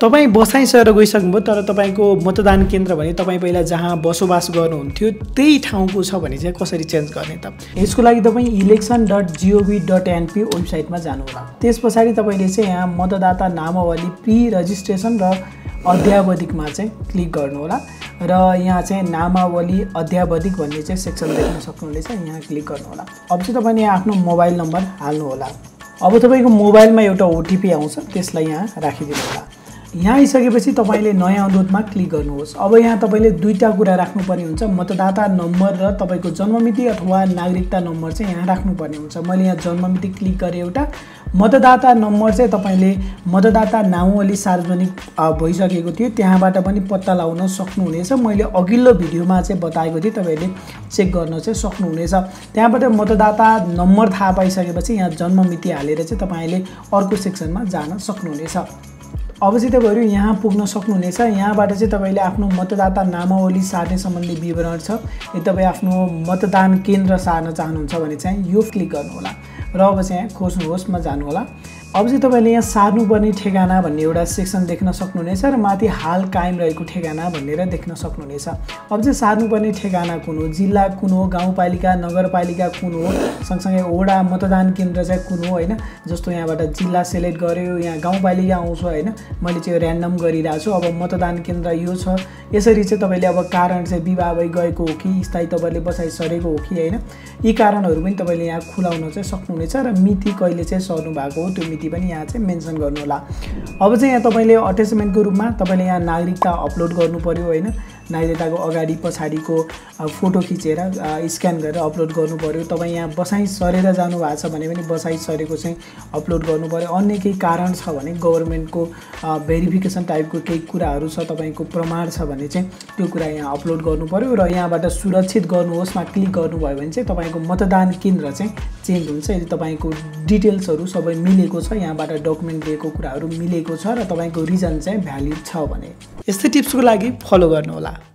तपाईँ बसाइ सरेर गइसक्नुभयो तर तपाईँको मतदान केन्द्र भने तपाईँ पहिला जहाँ बसोबास गर्नुहुन्थ्यो त्यही ठाउँको छ भने चाहिँ कसरी चेन्ज गर्ने त? यसको लागि तपाईँ election.gov.np वेबसाइटमा जानुहोला। त्यस पछाडि तपाईँले चाहिँ यहाँ मतदाता नामावली प्री रजिस्ट्रेसन र अध्यावधिकमा चाहिँ क्लिक गर्नुहोला र यहाँ चाहिँ नामावली अध्यावधिक भन्ने चाहिँ सेक्सन देख्न सक्नुहुनेछ। यहाँ क्लिक गर्नुहोला। अब चाहिँ तपाईँले आफ्नो मोबाइल नम्बर हाल्नुहोला। अब तपाईँको मोबाइलमा एउटा ओटिपी आउँछ, त्यसलाई यहाँ राखिदिनु होला। यहाँ आइसकेपछि तपाईँले नयाँ अनुरोधमा क्लिक गर्नुहोस्। अब यहाँ तपाईँले दुईटा कुरा राख्नुपर्ने हुन्छ, मतदाता नम्बर र तपाईँको जन्ममिति अथवा नागरिकता नम्बर चाहिँ यहाँ राख्नुपर्ने हुन्छ। मैले यहाँ जन्ममिति क्लिक गरेँ एउटा, मतदाता नम्बर चाहिँ तपाईँले मतदाता नामावली सार्वजनिक भइसकेको थियो, त्यहाँबाट पनि पत्ता लगाउन सक्नुहुनेछ। मैले अघिल्लो भिडियोमा चाहिँ बताएको थिएँ, तपाईँले चेक गर्न चाहिँ सक्नुहुनेछ। त्यहाँबाट मतदाता नम्बर थाहा पाइसकेपछि यहाँ जन्ममिति हालेर चाहिँ तपाईँले अर्को सेक्सनमा जान सक्नुहुनेछ। अब चाहिँ तपाईँहरू यहाँ पुग्न सक्नुहुनेछ। यहाँबाट चाहिँ तपाईँले आफ्नो मतदाता नामावली सार्ने सम्बन्धी विवरण छ। यदि तपाईँ आफ्नो मतदान केन्द्र सार्न चाहनुहुन्छ भने चाहिँ यो क्लिक गर्नुहोला र अब चाहिँ यहाँ खोज्नुहोस्मा जानुहोला। अब चाहिँ तपाईँले यहाँ सार्नुपर्ने ठेगाना भन्ने एउटा सेक्सन देख्न सक्नुहुनेछ र माथि हाल कायम रहेको ठेगाना भनेर देख्न सक्नुहुनेछ। अब चाहिँ सार्नुपर्ने ठेगाना कुन हो, जिल्ला कुन हो, गाउँपालिका नगरपालिका कुन हो, सँगसँगै वडा मतदान केन्द्र चाहिँ कुन हो होइन। जस्तो यहाँबाट जिल्ला सेलेक्ट गर्यो, यहाँ गाउँपालिका आउँछ होइन। मैले चाहिँ ऱ्यान्डम गरिरहेको छु। अब मतदान केन्द्र यो छ। यसरी चाहिँ तपाईँले अब कारण चाहिँ विवाह भइ गएको हो कि स्थायी तपाईँले बसाइ सरेको हो कि होइन, यी कारणहरू पनि तपाईँले यहाँ खुलाउन चाहिँ सक्नुहुनेछ र मिति कहिले चाहिँ सर्नु भएको हो त्यो मिति पनि यहाँ चाहिँ मेन्सन गर्नुहोला। अब चाहिँ यहाँ तपाईँले अट्याचमेन्टको रूपमा तपाईँले यहाँ नागरिकता अपलोड गर्नु पर्यो होइन। नागरिकताको अगाडि पछाडिको फोटो खिचेर स्क्यान गरेर अपलोड गर्नु पर्यो। तपाईँ यहाँ बसाइ सरेर जानु भएको छ भने पनि बसाइ सरेको चाहिँ अपलोड गर्नु पर्यो। अन्य केही कारण छ भने गभर्मेन्टको भेरिफिकेसन टाइपको केही कुराहरू छ, तपाईँको प्रमाण छ भने चाहिँ त्यो कुरा यहाँ अपलोड गर्नु पर्यो र यहाँबाट सुरक्षित गर्नुहोस्मा क्लिक गर्नुभयो भने चाहिँ तपाईँको मतदान केन्द्र चाहिँ चेन्ज हुन्छ। यदि तपाईँको डिटेल्सहरू सबै मिलेको छ, यहाँबाट डकुमेन्ट दिएको कुराहरू मिलेको छ र तपाईँको रिजन चाहिँ भ्यालिड छ भने। यस्तै टिप्सको लागि फलो गर्नुहोला।